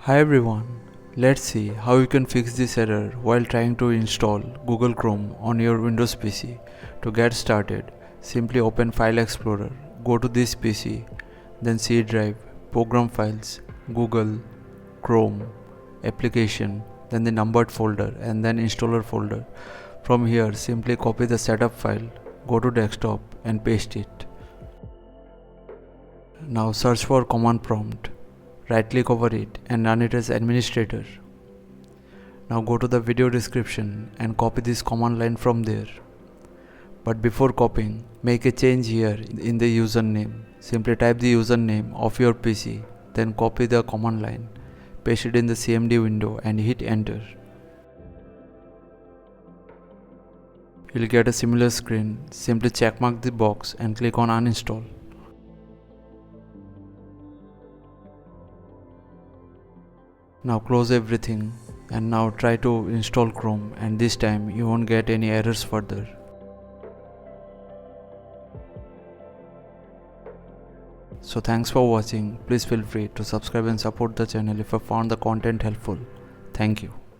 Hi everyone, let's see how you can fix this error while trying to install Google Chrome on your Windows PC. To get started, simply open File Explorer, go to this PC, then C drive, Program Files, Google, Chrome, Application, then the numbered folder and then Installer folder. From here, simply copy the setup file, go to Desktop and paste it. Now search for command prompt. Right click over it and run it as administrator. Now go to the video description and copy this command line from there. But before copying, make a change here in the username. Simply type the username of your PC, then copy the command line, paste it in the CMD window and hit enter. You'll get a similar screen. Simply checkmark the box and click on uninstall. Now close everything and now try to install Chrome, and this time you won't get any errors further. So thanks for watching. Please feel free to subscribe and support the channel if you found the content helpful. Thank you.